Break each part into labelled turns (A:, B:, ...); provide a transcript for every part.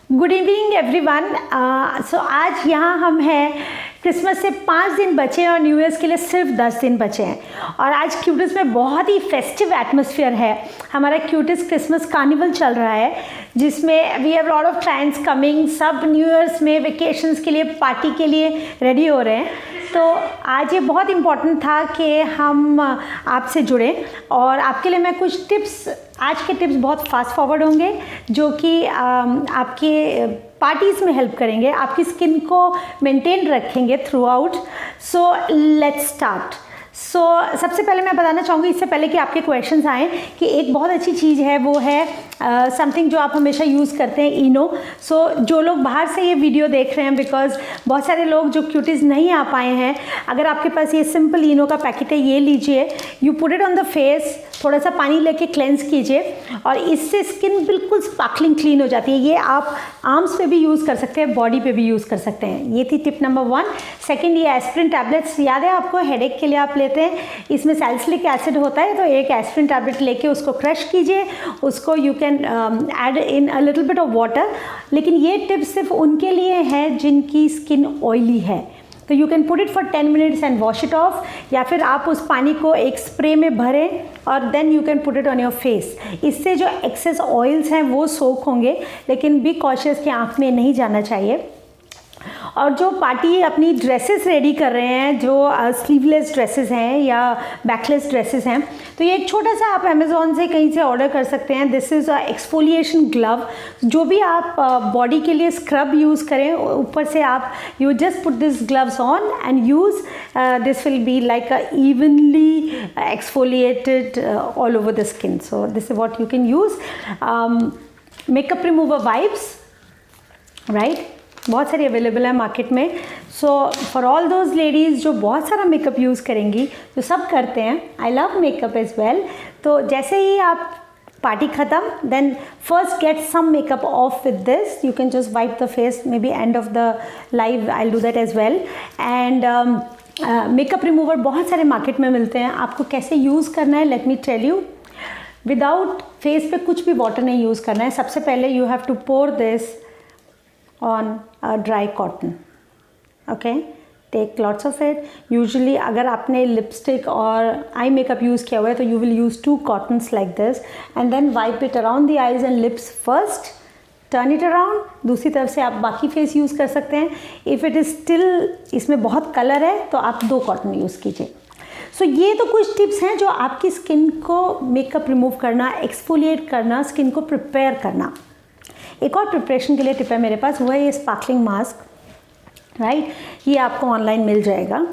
A: Good evening everyone. सो आज यहाँ हम हैं, क्रिसमस से 5 दिन बचे हैं और न्यू ईयर्स के लिए सिर्फ 10 दिन बचे हैं। और आज क्यूटिस में बहुत ही फेस्टिव एटमॉस्फेयर है। हमारा क्यूटिस क्रिसमस कार्निवल चल रहा है जिसमें we have lot of clients coming. सब न्यू ईयर्स में वेकेशंस के लिए, पार्टी के लिए रेडी हो रहे हैं। तो आज ये बहुत इम्पॉर्टेंट था कि हम आपसे जुड़ें और आपके लिए मैं कुछ टिप्स, आज के टिप्स बहुत फास्ट फॉरवर्ड होंगे जो कि आपके पार्टीज़ में हेल्प करेंगे, आपकी स्किन को मेंटेन रखेंगे through out. So let's start. सबसे पहले मैं बताना चाहूँगी, इससे पहले कि आपके क्वेश्चंस आएँ, कि एक बहुत अच्छी चीज़ है, वो है समथिंग जो आप हमेशा यूज़ करते हैं, इनो। जो लोग बाहर से ये वीडियो देख रहे हैं, बिकॉज बहुत सारे लोग जो क्यूटीज़ नहीं आ पाए हैं, अगर आपके पास ये सिंपल इनो का पैकेट है, ये लीजिए। You put it on the face, थोड़ा सा पानी लेके क्लेंस कीजिए और इससे स्किन बिल्कुल स्पार्कलिंग क्लीन हो जाती है। ये आप आर्म्स पे भी यूज़ कर सकते हैं, बॉडी पे भी यूज़ कर सकते हैं। ये थी टिप नंबर 1। सेकेंड, ये एस्प्रिन टैबलेट्स याद है आपको, हेडेक के लिए आप लेते हैं। इसमें सैलिसिलिक एसिड होता है, तो एक एस्प्रिन टैबलेट लेके उसको क्रश कीजिए, उसको you can add in a little bit of water. लेकिन ये टिप सिर्फ उनके लिए है जिनकी स्किन ऑयली है, तो you can put it for 10 minutes and wash it of, या फिर आप उस पानी को एक स्प्रे में भरें और then you can put it on your face. इससे जो एक्सेस ऑयल्स हैं वो सोख होंगे, लेकिन बी कॉशियस कि आँख में नहीं जाना चाहिए। और जो पार्टी अपनी ड्रेसेस रेडी कर रहे हैं, जो स्लीवलेस ड्रेसेस हैं या बैकलेस ड्रेसेस हैं, तो ये एक छोटा सा आप अमेज़ॉन से कहीं से ऑर्डर कर सकते हैं। This is a exfoliation glove. जो भी आप बॉडी के लिए स्क्रब यूज़ करें, ऊपर से आप you just put this gloves on and use this will be like a evenly exfoliated all over the skin. So this is what you can use. Makeup remover wipes, right, बहुत सारी available है market में। So for all those ladies जो बहुत सारा makeup use करेंगी, जो सब करते हैं, I love makeup as well. तो जैसे ही आप पार्टी ख़त्म, then first get some makeup off with this. You can just wipe the face, maybe end of the live I do that as well. And makeup remover बहुत सारे market में मिलते हैं। आपको कैसे यूज़ करना है, let me tell you. Without face पे कुछ भी वाटर नहीं यूज़ करना है। सबसे पहले you have to pour this on a dry cotton. Okay, take lots of it. Usually अगर आपने लिपस्टिक और आई मेकअप यूज़ किया हुआ है, तो you will use 2 cottons like this and then wipe it around the eyes and lips first. Turn it around. दूसरी तरफ से आप बाकी फेस यूज़ कर सकते हैं। If it is still इसमें बहुत कलर है, तो आप 2 कॉटन यूज़ कीजिए। सो ये तो कुछ टिप्स हैं जो आपकी स्किन को मेकअप रिमूव करना, एक्सफोलिएट करना, स्किन को प्रिपेयर करना। एक और प्रिपरेशन के लिए टिप है मेरे पास, वो है ये स्पार्कलिंग मास्क, राइट। ये आपको ऑनलाइन मिल जाएगा।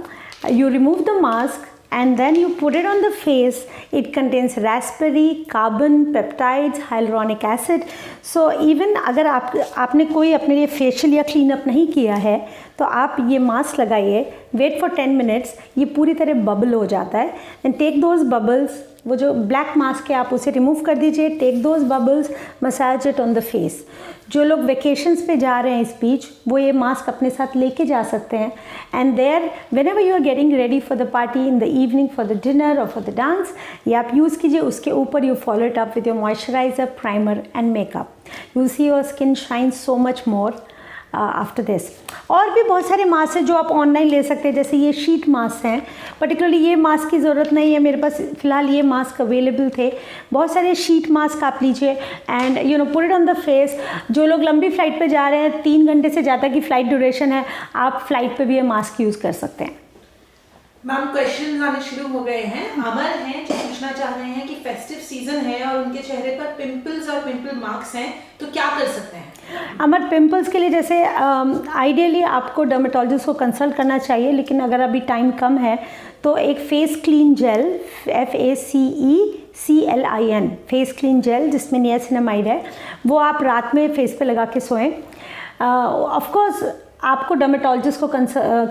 A: You remove the mask and then you put it on the face. It contains raspberry, carbon, peptides, hyaluronic acid. So even अगर आपने कोई अपने लिए फेशियल या क्लीन अप नहीं किया है, तो आप ये मास्क लगाइए, वेट फॉर 10 मिनट्स, ये पूरी तरह बबल हो जाता है। एंड टेक दोज बबल्स, वो जो ब्लैक मास्क है आप उसे रिमूव कर दीजिए, take those bubbles, massage it on the face. जो लोग वेकेशंस पे जा रहे हैं इस बीच, वो ये मास्क अपने साथ लेके जा सकते हैं। And there whenever you are getting ready for the party in the evening, for the dinner और फॉर द डांस, ये आप यूज़ कीजिए। उसके ऊपर you follow it up with your moisturizer, primer and makeup. You will see your skin shine so much more after this. और भी बहुत सारे मास्क हैं जो आप ऑनलाइन ले सकते हैं, जैसे ये शीट मास्क हैं। पर्टिकुलरली ये मास्क की ज़रूरत नहीं है, मेरे पास फ़िलहाल ये मास्क अवेलेबल थे। बहुत सारे शीट मास्क आप लीजिए and you know put it on the face. जो लोग लंबी फ़्लाइट पे जा रहे हैं, 3 घंटे से ज़्यादा की फ़्लाइट ड्यूरेशन है, आप फ्लाइट पे भी ये मास्क यूज़ कर सकते हैं।
B: मैम, क्वेश्चन आने शुरू हो गए हैं। अमर हैं जो पूछना चाह रहे हैं कि फेस्टिव सीजन है और उनके चेहरे पर पिंपल्स और पिंपल मार्क्स हैं, तो क्या कर सकते हैं?
A: अमर, पिंपल्स के लिए जैसे आइडियली आपको डर्मेटोलॉजिस्ट को कंसल्ट करना चाहिए, लेकिन अगर अभी टाइम कम है तो एक face clean gel, FACECLIN, face clean gel जिसमें नियासिनामाइड है, वो आप रात में फेस पे लगा के सोएं। ऑफ कोर्स आपको डर्मेटोलॉजिस्ट को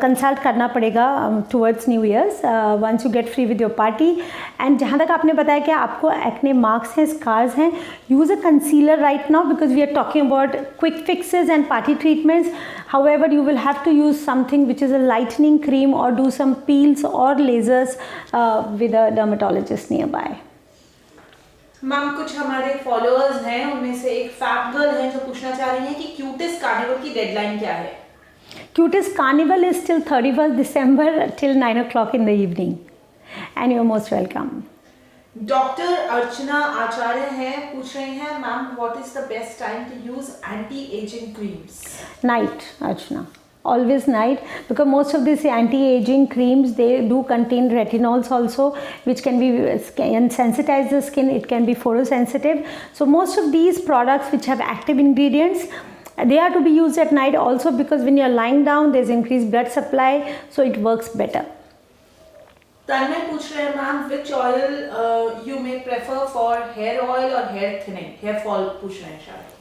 A: कंसल्ट करना पड़ेगा towards new years, once you get free with your party. And जहाँ तक आपने बताया कि आपको एक्ने मार्क्स हैं, स्कार्स हैं, use a concealer right now because we are talking about quick fixes and party treatments. However, you will have to use something which is a lightening cream or do some peels or lasers with a dermatologist nearby.
B: Ma'am, कुछ हमारे followers हैं, उनमें से एक fat girl है जो पूछना चाह रही हैं कि क्यूटेस्ट कार्निवल की डेडलाइन क्या है?
A: Cutest Carnival is till 31st December till 9 o'clock in the evening. And you're most welcome.
B: Doctor Archana Acharya हैं, पूछ रहे हैं ma'am what is the best time to use anti aging creams?
A: Night, Archana. Always night, because most of these anti-aging creams, they do contain retinols also, which can sensitize the skin. It can be photosensitive. So most of these products which have active ingredients, they are to be used at night also, because when you are lying down, there's increased blood supply, so it works better.
B: Tanmay पूछ रहे हैं ma'am which oil you may prefer for hair oil और hair thinning, hair fall पूछ रहे हैं शायद.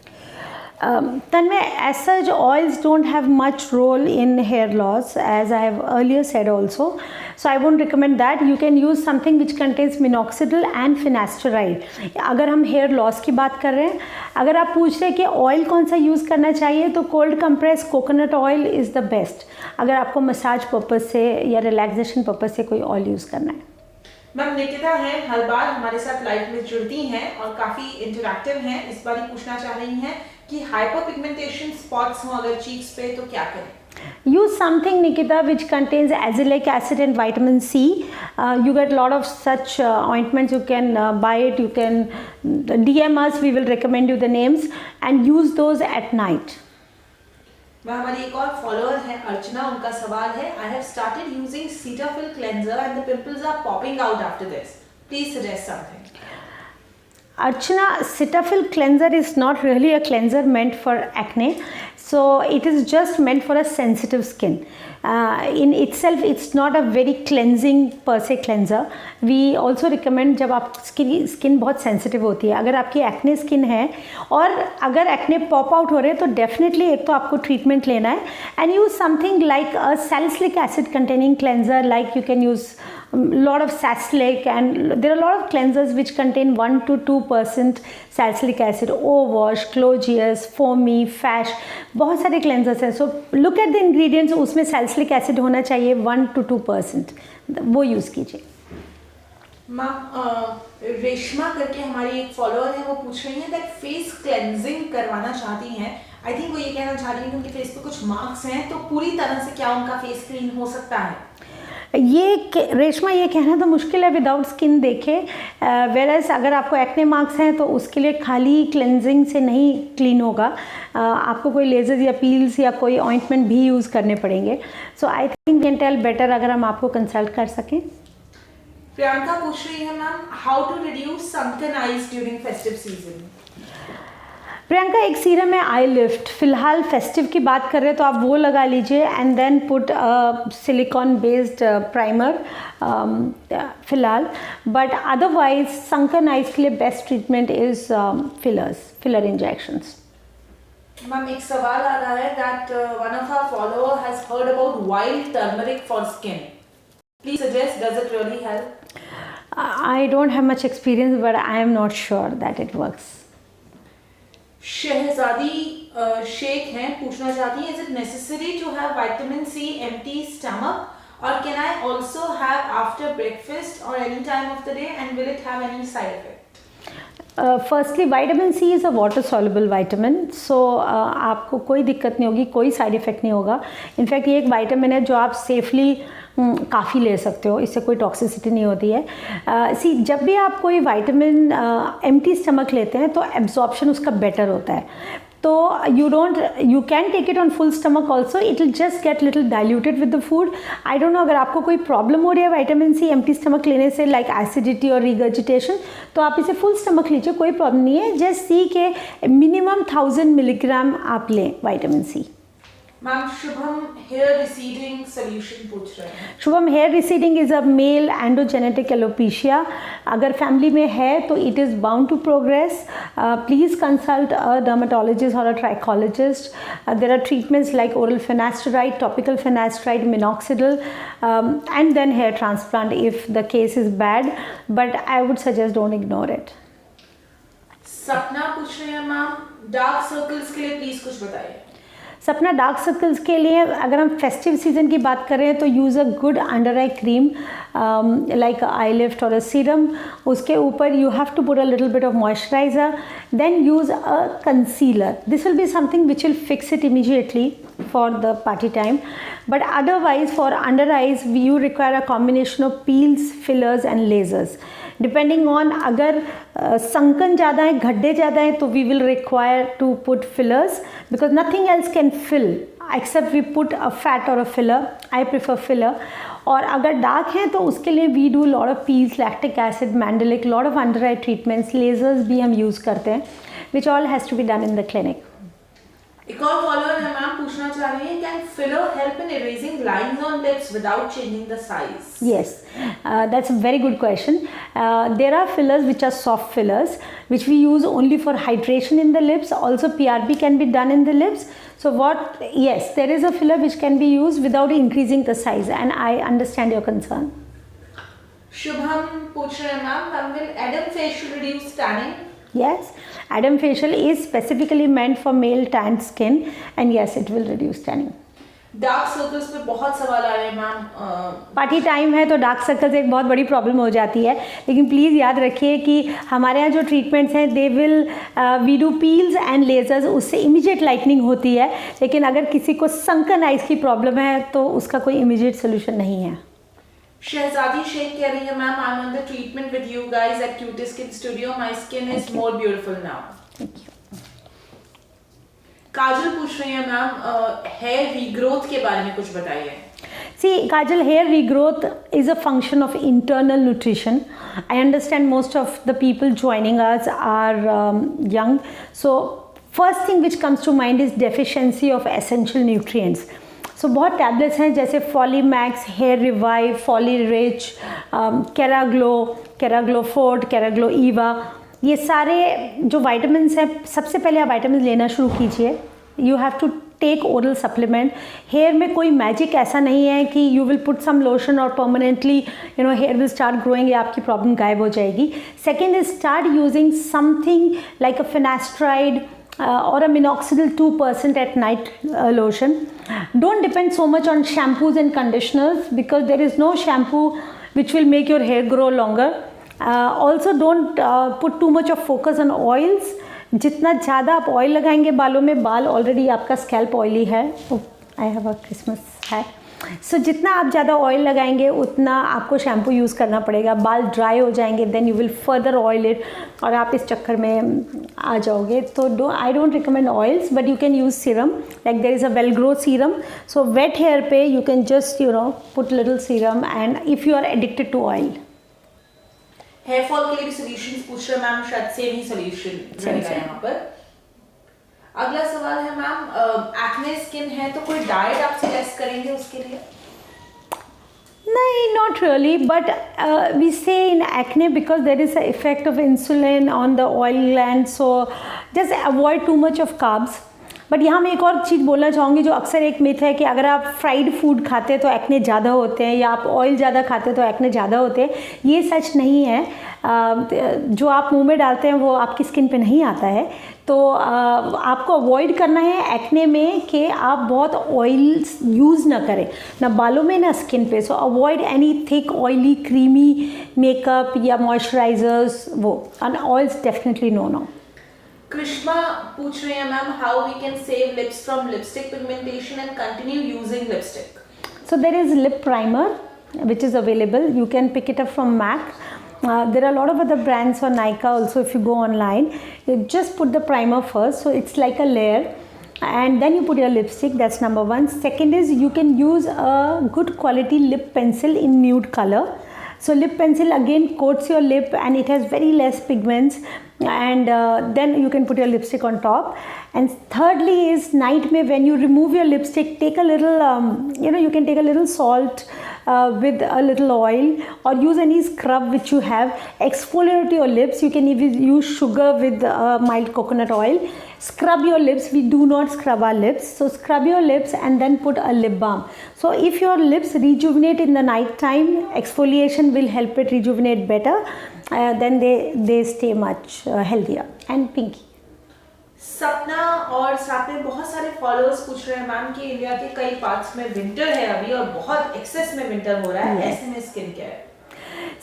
A: Tanmay, as such, oils don't have much role in hair loss, as I have earlier said also. So I won't recommend that. You can use something which contains minoxidil and finasteride. अगर हम hair loss की बात कर रहे हैं, अगर आप पूछ रहे हैं कि ऑयल कौन सा यूज़ करना चाहिए, तो cold compress coconut oil is the best, अगर आपको मसाज पर्पज़ से या रिलैक्सेशन पर्पज़ से कोई ऑयल यूज़ करना है.
B: मैम निकिता हैं, हर बार हमारे साथ लाइव में जुड़ती हैं और काफ़ी इंटरैक्टिव हैं. इस बार ही पूछना चाह रही हैं कि हाइपरपिगमेंटेशन स्पॉट्स हों अगर चीक्स पे तो क्या करें?
A: Use something, Nikita, which contains azelaic acid and vitamin C. You get a lot of such ointments. You can buy it. You can DM us. We will recommend you the names and use those at night.
B: वह हमारी एक और follower है अर्चना, उनका सवाल है I have started using Cetaphil cleanser and the pimples are popping out after this, please suggest something.
A: Archana, Cetaphil cleanser is not really a cleanser meant for acne, so it is just meant for a sensitive skin. In itself, it's not a very cleansing per se cleanser. We also recommend जब आप skin बहुत sensitive होती है, अगर आपकी acne skin है और अगर एक्ने पॉप आउट हो रहे हैं, तो डेफिनेटली एक तो आपको ट्रीटमेंट लेना है and use something like a salicylic acid containing cleanser, like you can use lot of salicylic, and there are a lot of cleansers which contain 1 to 2% salicylic acid, O-Wash, Clogis, Foamy, Fash, बहुत सारे cleansers हैं. So look at the ingredients, उसमें salicylic acid होना चाहिए 1 to 2%, वो use कीजिए.
B: Ma'am Reshma करके हमारी एक फॉलोअर है, वो पूछ रही हैं दैट फेस क्लेंजिंग करवाना चाहती हैं. आई थिंक वो ये कहना चाह रही हैं कि उनके फेस पे कुछ मार्क्स हैं, तो पूरी तरह से क्या उनका फेस क्लीन हो सकता है?
A: ये रेशमा, ये कहना तो मुश्किल है विदाउट स्किन देखे. वेरएस अगर आपको एक्ने मार्क्स हैं तो उसके लिए खाली क्लेंजिंग से नहीं क्लीन होगा, आपको कोई लेजर या पील्स या कोई ऑइंटमेंट भी यूज़ करने पड़ेंगे. So I think can tell better अगर हम आपको कंसल्ट कर सकें.
B: प्रियंका पूछ रही है ma'am how to reduce sunken eyes during festive season.
A: Priyanka, एक सीरम है आई लिफ्ट, फिलहाल फेस्टिव की बात कर रहे हैं तो आप वो लगा लीजिए and then put silicone based primer फिलहाल. बट अदरवाइज सनकन आइज के लिए best treatment is filler injections.
B: Ma'am एक सवाल आ रहा है that one of our follower has heard about wild turmeric for skin, please suggest does it really help?
A: I don't have much experience, but I am not sure that it works.
B: शहजादी शेख हैं, पूछना चाहती हैं is it necessary to have vitamin C empty stomach और can I also have after breakfast और any time of the day and will it have any side effect?
A: Firstly vitamin C is a water soluble vitamin, so आपको कोई दिक्कत नहीं होगी, कोई side effect नहीं होगा. इनफैक्ट ये एक विटामिन है जो आप सेफली काफ़ी ले सकते हो, इससे कोई टॉक्सिसिटी नहीं होती है. जब भी आप कोई विटामिन एम्प्टी स्टमक लेते हैं तो एब्जॉर्प्शन उसका बेटर होता है. तो you can take it on full stomach also, it will just get little diluted with the food. I don't know, अगर आपको कोई प्रॉब्लम हो रही है विटामिन सी एम्प्टी स्टमक लेने से, लाइक एसिडिटी और रिगर्जिटेशन, तो आप इसे फुल स्टमक लीजिए, कोई प्रॉब्लम नहीं है. जस्ट सी के मिनिमम 1000 मिलीग्राम आप लें vitamin C.
B: Ma'am Shubham hair receding solution पूछ रहे हैं.
A: Shubham, hair receding is a male androgenetic alopecia. अगर फैमिली में है तो it is bound to progress. Please consult a dermatologist और a trichologist. There are treatments like oral finasteride, topical finasteride, minoxidil, and then hair transplant if the case is bad, but I would suggest don't ignore it.
B: Sapna पूछ रहे हैं ma'am dark circles के लिए please कुछ बताइए.
A: सपना dark circles के लिए अगर हम फेस्टिव सीजन की बात करें तो use a good under eye cream like eye lift और अ सीरम. उसके ऊपर you have to put a little bit of moisturizer, then use a concealer. This will be something which will fix it immediately for the party time. But otherwise for under eyes you require a combination of peels, fillers and lasers. Depending on अगर sunken ज़्यादा है, गड्ढे ज़्यादा है, तो we will require to put fillers because nothing else can fill except we put a fat or a filler. I prefer filler. और अगर dark है तो उसके लिए we do lot of peels, lactic acid, mandelic, lot of under eye treatments, lasers भी हम use करते हैं, which all has to be done in the clinic.
B: एक और फॉलोअर है मैम, पूछना चाह रही है, can filler help in erasing lines on lips without changing the size?
A: Yes, that's a very good question. There are fillers which are soft fillers which we use only for hydration in the lips. Also PRP can be done in the lips. So yes, there is a filler which can be used without increasing the size, and I understand your concern.
B: Shubham पूछ रहे हैं ma'am, will Adam facial reduce tanning?
A: Yes, Adam facial is specifically meant for male tanned skin, and yes, it will reduce tanning.
B: Dark circles पे बहुत सवाल आ रहे हैं ma'am.
A: Party time है तो डार्क सर्कल्स एक बहुत बड़ी प्रॉब्लम हो जाती है, लेकिन प्लीज़ याद रखिए कि हमारे यहाँ जो ट्रीटमेंट्स हैं they will we do peels and lasers, उससे इमीडिएट लाइटनिंग होती है. लेकिन अगर किसी को संकन आइज की प्रॉब्लम है तो उसका कोई इमीडिएट सोल्यूशन नहीं है.
B: शहजादी शेख कह रही है ma'am, I am on the treatment with you guys at QT skin studio, my skin is more beautiful now.
A: Thank you.
B: Kajal पूछ रही है मैम, हेयर रीग्रोथ के बारे में कुछ बताइए.
A: See, Kajal, hair regrowth is a function of internal nutrition. I understand most of the people joining us are young. So, first thing which comes to mind is deficiency of essential nutrients. So, बहुत tablets हैं जैसे Folimax, hair revive, Foli rich, Keraglo, Keraglo forte, Keraglo Eva, ये सारे जो vitamins हैं, सबसे पहले आप वाइटामिन लेना शुरू कीजिए. You have to take oral supplement. Hair में कोई मैजिक ऐसा नहीं है कि you will put some lotion और permanently hair will start growing, या आपकी प्रॉब्लम गायब हो जाएगी. Second is start using something like a finasteride or a minoxidil 2% at night lotion. Don't depend so much on shampoos and conditioners because there is no shampoo which will make your hair grow longer. Also don't put too much of focus on oils. जितना ज़्यादा आप oil लगाएंगे बालों में, बाल already आपका scalp oily है. I have a Christmas hat. So जितना आप ज़्यादा ऑयल लगाएंगे उतना आपको शैम्पू यूज़ करना पड़ेगा. बाल ड्राई हो जाएंगे, then you will further oil it, और आप इस चक्कर में आ जाओगे. तो I don't recommend oils, but you can use serum. Like there is a well grow serum. So wet hair पे you can just put little serum, and if you are addicted to oil.
B: Hair fall के लिए भी solutions पूछ रहे हैं ma'am, शायद same ही solution रहेगा यहाँ पर. अगला सवाल है मैम, एक्ने स्किन है तो कोई डाइट आप सजेस्ट करेंगे उसके लिए?
A: नहीं, not really, but we say in acne because there is an effect of insulin on the oil gland, so just avoid too much of carbs. But यहाँ मैं एक और चीज़ बोलना चाहूँगी, जो अक्सर एक मिथ है कि अगर आप फ्राइड फूड खाते हैं तो एक्ने ज़्यादा होते हैं, या आप ऑयल ज़्यादा खाते हैं तो एक्ने ज़्यादा होते हैं. ये सच नहीं है. जो आप मुंह में डालते हैं वो आपकी स्किन पे नहीं आता है. तो आपको अवॉइड करना है एक्ने में कि आप बहुत ऑयल यूज़ ना करें, ना बालों में ना स्किन पे. So avoid any thick oily creamy makeup या मॉइस्चराइजर्स, वो and oils definitely no.
B: Krishna पूछ रहे हैं ma'am, how we can save lips from lipstick pigmentation and continue using lipstick?
A: So there is lip primer which is available. You can pick it up from MAC. There are a lot of other brands on Nykaa also. If you go online, you just put the primer first, so it's like a layer, and then you put your lipstick. That's number one. Second is you can use a good quality lip pencil in nude color. So lip pencil again coats your lip and it has very less pigments, and then you can put your lipstick on top. And thirdly is night mein when you remove your lipstick, take a little you can take a little salt with a little oil, or use any scrub which you have. Exfoliate your lips. You can even use sugar with mild coconut oil. Scrub your lips. We do not scrub our lips, so scrub your lips and then put a lip balm. So if your lips rejuvenate in the night time, exfoliation will help it rejuvenate better. Then they stay much healthier and pinky.
B: सपना और साथ में बहुत सारे followers पूछ रहे हैं ma'am कि इंडिया के कई पार्ट्स में विंटर है अभी और बहुत एक्सेस में विंटर हो रहा है, ऐसे में स्किन केयर।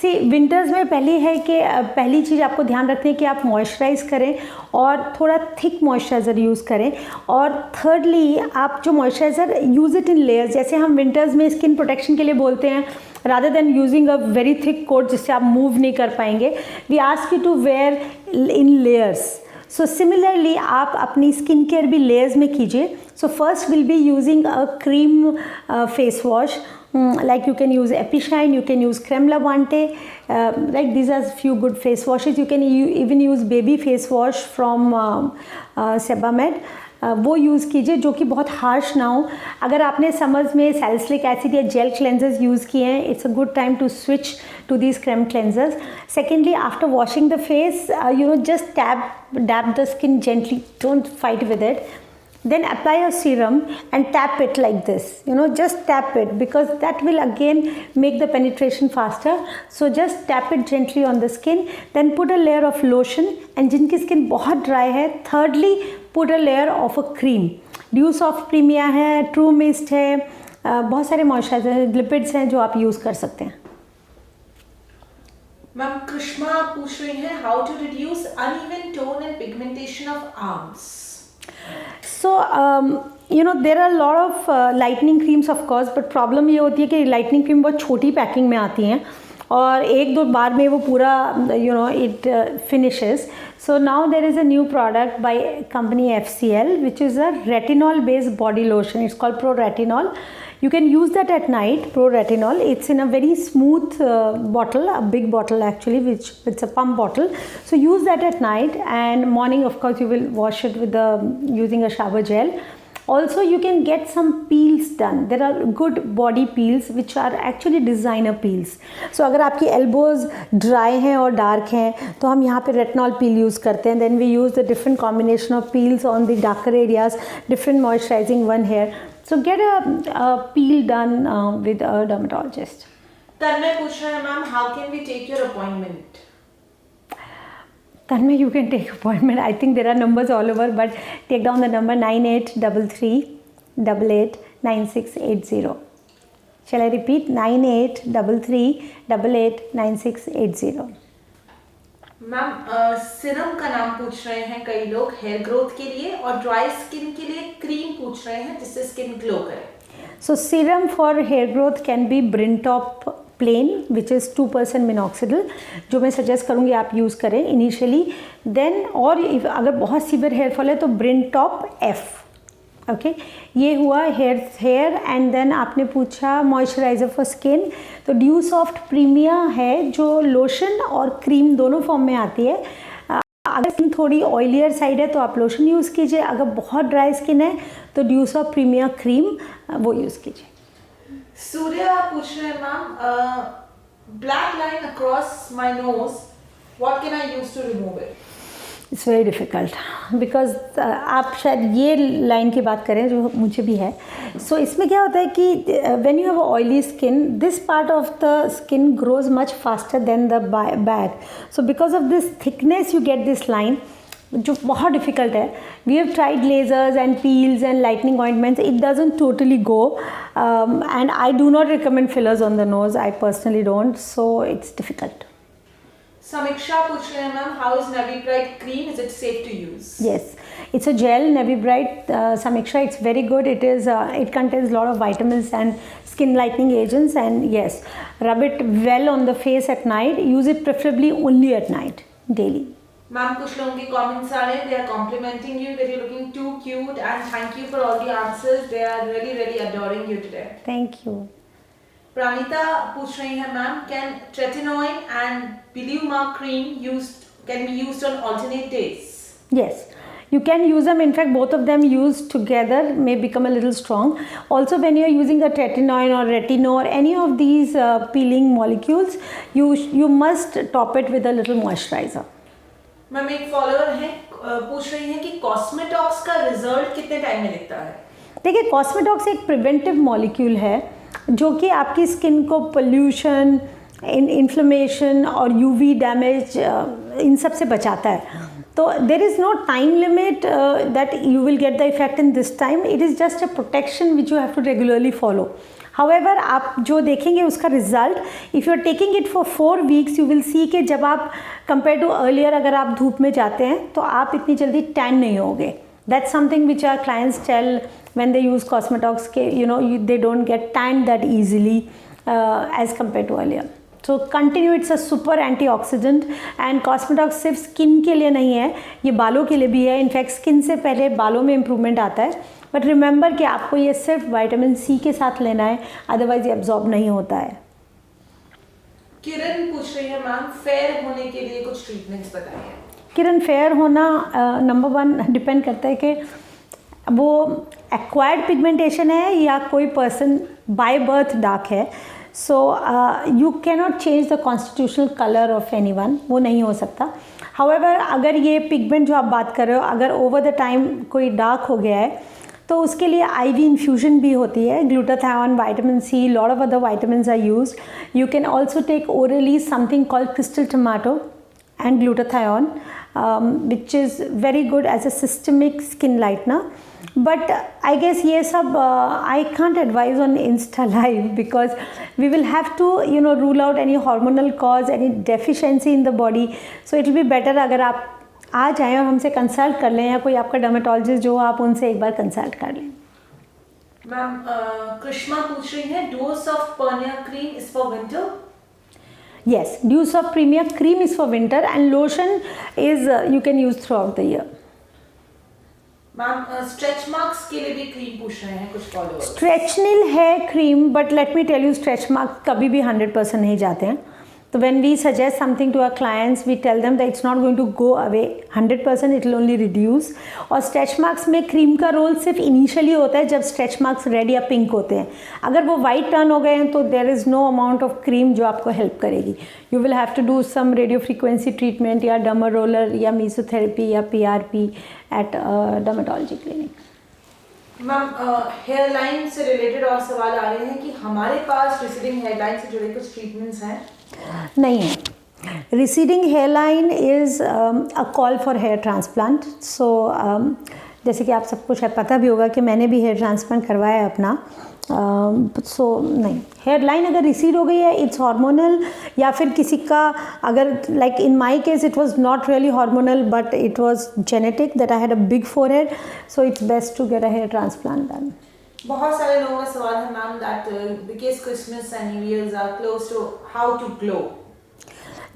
A: सी विंटर्स में पहली चीज़ आपको ध्यान रखनी है कि आप मॉइस्चराइज़ करें और थोड़ा थिक मॉइस्चराइज़र यूज़ करें। और थर्डली आप जो moisturiser use it in layers, जैसे हम विंटर्स में स्किन प्रोटेक्शन के लिए बोलते हैं rather than using a very thick coat जिससे आप मूव नहीं कर पाएंगे, we ask you to wear in layers. So similarly आप अपनी स्किन केयर भी लेयर्स में कीजिए। So first will be using a cream face wash, like you can use Epishine, you can use Creme Lavante, like these are few good face washes. You can even use baby face wash from Sebamed, वो use कीजिए जो कि बहुत harsh ना हो। अगर आपने summers में सैलिसिलिक एसिड या जेल क्लेंजर्स यूज़ किए हैं, it's a good time to switch to these cream cleansers. Secondly, after washing the face, just dab the skin gently, don't fight with it. Then apply a serum and tap it like this, just tap it, because that will again make the penetration faster. So just tap it gently on the skin, then put a layer of lotion, and जिनकी skin बहुत dry है, thirdly put a layer of a cream. Dew Soft Premia है, True Mist है, बहुत सारे moisturiser lipids हैं जो आप यूज़ कर सकते हैं।
B: मैम कृष्णा पूछ रही हैं how to reduce uneven tone and pigmentation of arms.
A: So there are a lot of lightening creams of course, but problem ये होती है कि lightening cream बहुत छोटी पैकिंग में आती हैं और एक दो बार में वो पूरा it finishes. So now there is a new product by company FCL which is a retinol based body lotion. It's called Pro Retinol. You can use that at night, Pro Retinol. It's in a very smooth bottle, a big bottle actually, which it's a pump bottle. So use that at night, and morning of course you will wash it with using a shower gel. Also you can get some peels done. There are good body peels which are actually designer peels. So अगर आपकी elbows dry हैं और dark हैं तो हम यहाँ पे retinol peel use करते हैं. Then we use the different combination of peels on the darker areas, different moisturizing one here. So get a peel done with a dermatologist.
B: तन्मय पूछ रहे हैं ma'am how can we take your appointment.
A: Tanmay, you can take appointment. I think there are numbers all over, but take down the number 9833889680. Shall I repeat? 9833889680.
B: Ma'am serum का नाम पूछ रहे हैं कई लोग हेयर ग्रोथ के लिए, और ड्राई स्किन के लिए क्रीम पूछ रहे हैं जिससे स्किन ग्लो करे।
A: So serum for hair growth can be Brintop plain, which is 2% minoxidil, जो मैं सजेस्ट करूँगी आप यूज़ करें इनिशियली। देन और अगर बहुत सीवियर हेयर फॉल है तो Brintop F, ओके। ये हुआ हेयर एंड देन आपने पूछा मॉइस्चराइज़र फॉर स्किन, तो ड्यू सॉफ्ट प्रीमिया है जो लोशन और क्रीम दोनों फॉर्म में आती है। अगर स्किन थोड़ी ऑयलियर साइड है तो आप लोशन यूज़ कीजिए, अगर बहुत ड्राई स्किन है तो ड्यू सॉफ्ट प्रीमिया क्रीम वो यूज़ कीजिए।
B: सूर्या पूछ रहे हैं ma'am black line across my nose, what can I use to remove it.
A: It's very difficult because आप शायद ये लाइन की बात करें जो मुझे भी है। सो इसमें क्या होता है कि when you have oily skin, this part of the skin grows much faster than the back, so because of this thickness you get this line जो बहुत डिफ़िकल्ट है। We have tried lasers and peels and lightening ointments, it doesn't totally go and I do not recommend fillers on the nose, I personally don't, so it's difficult.
B: Samiksha पूछ रहे हैं ma'am how is navy bright cream, is it safe to use.
A: Yes, it's a gel, Nevi Bright Samiksha. It's very good. It contains a lot of vitamins and skin lightening agents, and yes, rub it well on the face at night. Use it preferably only at night, daily.
B: Ma'am कुछ लोगों के comments आ रहे हैं, they are complimenting you that you're looking too cute and thank you for all the answers. They are really adoring you today.
A: Thank you.
B: प्राणिता पूछ रही है ma'am can tretinoin and Biliuma cream can be used on alternate days?
A: Yes, you can use them. In fact, both of them used together may become a little strong. Also, when you are using a tretinoin or retino or any of these peeling molecules, you must top it with a little moisturizer.
B: Ma'am एक follower है पूछ रही है कि कॉस्मेटॉक्स का result कितने time में दिखता है।
A: देखिए, कॉस्मेटॉक्स एक प्रिवेंटिव मॉलिक्यूल है जो कि आपकी स्किन को पोल्यूशन, इन्फ्लेमेशन और यूवी डैमेज इन सब से बचाता है। तो there is no time limit that you will get the effect in this time. It is just a protection which you have to regularly follow. However आप जो देखेंगे उसका result, if you are taking it for 4 weeks, you will see कि जब आप compare to earlier अगर आप धूप में जाते हैं तो आप इतनी जल्दी टैन नहीं होगे. That's something which our clients tell when they use Cosmetox के they don't get tanned that easily as compared to earlier. So continue, it's a super antioxidant and Cosmetox सिर्फ स्किन के लिए नहीं है, ये बालों के लिए भी है. इनफैक्ट स्किन से पहले बालों में इम्प्रूवमेंट आता है. बट रिमेंबर कि आपको ये सिर्फ विटामिन सी के साथ लेना है, अदरवाइज ये एब्जॉर्ब नहीं होता है.
B: किरण पूछ रही है मैम, फेयर होने के लिए कुछ ट्रीटमेंट्स बताइए.
A: किरण, फेयर होना नंबर 1 डिपेंड करता है कि वो एक्वायर्ड पिगमेंटेशन है या कोई पर्सन बाय बर्थ डार्क है. So you cannot change the constitutional colour of anyone, वो नहीं हो सकता. हाउएवर अगर ये पिगमेंट जो आप बात कर रहे हो अगर ओवर द टाइम कोई डार्क हो गया है तो उसके लिए आईवी इन्फ्यूजन भी होती है. Glutathione, vitamin C, lot of other vitamins are used. You can also take orally something called crystal tomato and glutathione, which is very good as a systemic skin lightener. But I guess ये सब I can't advise on Insta Live because we will have to rule out any hormonal cause, any deficiency in the body. So it will be better अगर आप आ जाएं और हमसे consult कर लें या कोई आपका डर्मेटोलॉजिस्ट जो आप उनसे एक बार कंसल्ट कर लें.
B: मैम कृष्णा पूछ रही है, डोज ऑफ पर्निया cream is for winter.
A: Yes, Deuce of Premier cream is for winter and lotion is you can use throughout the year.
B: Ma'am stretch marks के लिए भी क्रीम पूछ रहे हैं कुछ फॉलोअर्स.
A: स्ट्रेचनिल है cream, but let me tell you stretch marks कभी भी 100% नहीं जाते हैं. तो when we suggest something to our clients, we tell them that it's not going to go away 100%, it will only reduce. और stretch marks में cream का role सिर्फ इनिशियली होता है जब स्ट्रेच मार्क्स रेड या पिंक होते हैं. अगर वो वाइट टर्न हो गए हैं तो there is no amount of cream जो आपको हेल्प करेगी. You will have to do some radio frequency treatment या डर्मा रोलर या मीसोथेरेपी या PRP at dermatology clinic.
B: Ma'am hair line से रिलेटेड और सवाल आ रहे हैं कि हमारे पास रिसीडिंग हेयर लाइन से जुड़े कुछ ट्रीटमेंट्स हैं.
A: नहीं है. Receding hair line is a call for hair transplant. So जैसे कि आप सबको शायद पता भी होगा कि मैंने भी हेयर ट्रांसप्लांट करवाया है अपना. सो नहीं, हेयर लाइन अगर रिसीड हो गई है इट्स हार्मोनल या फिर किसी का अगर like in my case it was not really hormonal but it was genetic that I had a big forehead. So it's best to get a hair transplant done.
B: बहुत सारे लोगों का सवाल है ma'am that because Christmas and New Year's are close to how to glow.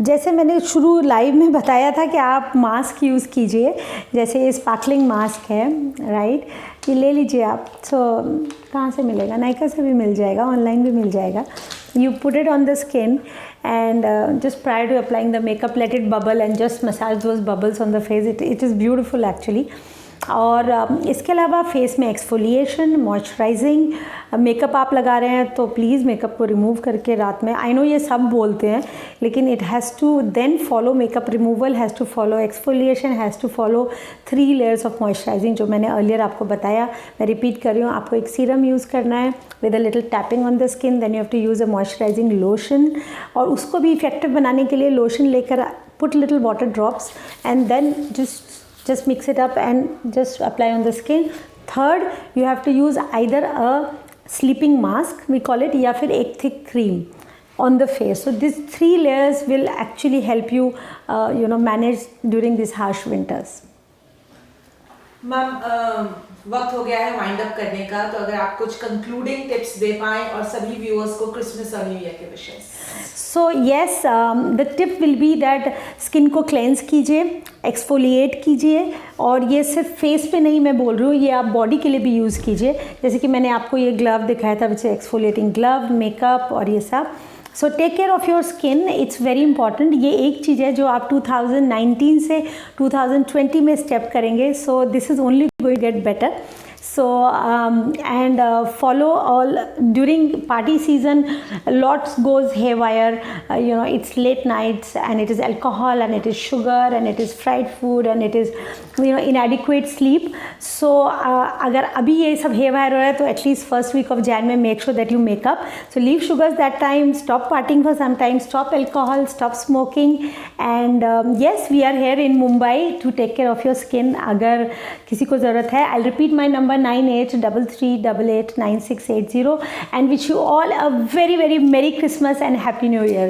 A: जैसे मैंने शुरू live में बताया था कि आप मास्क यूज़ कीजिए, जैसे ये स्पार्कलिंग मास्क है राइट, ये ले लीजिए आप. सो कहाँ से मिलेगा? नायका से भी मिल जाएगा, ऑनलाइन भी मिल जाएगा. You put it on the skin and just prior to applying the makeup let it bubble and just massage those bubbles on the face. It is beautiful actually. और इसके अलावा फेस में एक्सफोलिएशन, मॉइस्चराइजिंग, मेकअप आप लगा रहे हैं तो please makeup को रिमूव करके रात में, आई नो ये सब बोलते हैं लेकिन it has to then follow makeup removal, has to follow exfoliation, has to follow 3 layers of moisturizing जो मैंने अर्लियर आपको बताया. मैं रिपीट कर रही हूँ, आपको एक सीरम यूज़ करना है with a little tapping on the skin, then you have to use a moisturizing lotion और उसको भी इफेक्टिव बनाने के लिए लोशन लेकर put little water drops and then just mix it up and just apply on the skin. Third, you have to use either a sleeping mask, we call it, या फिर एक thick cream on the face. So these 3 layers will actually help you manage during these harsh winters.
B: Ma'am वक्त हो गया है wind up करने का, तो अगर आप कुछ कंक्लूडिंग टिप्स दे पाएं और सभी व्यूअर्स को क्रिसमस और न्यू ईयर के wishes.
A: So yes, the tip will be that skin को क्लेंस कीजिए, एक्सफोलिएट कीजिए और ये सिर्फ फेस पे नहीं मैं बोल रही हूँ, ये आप बॉडी के लिए भी यूज़ कीजिए. जैसे कि मैंने आपको ये ग्लव दिखाया था विच एक्सफोलिएटिंग ग्लव, मेकअप और ये सब. So take care of your skin, it's very important. ये एक चीज़ है जो आप 2019 से 2020 में स्टेप करेंगे. So this is only going get better. So and follow all during party season. Lots goes haywire. It's late nights, and it is alcohol, and it is sugar, and it is fried food, and it is inadequate sleep. So अगर अभी ये सब haywire हो रहा है तो at least first week of Jan में make sure that you make up. So leave sugars that time, stop partying for some time, stop alcohol, stop smoking, and yes, we are here in Mumbai to take care of your skin अगर किसी को ज़रूरत है. I'll repeat my number 9833889680 and wish you all a very very Merry Christmas and Happy New Year.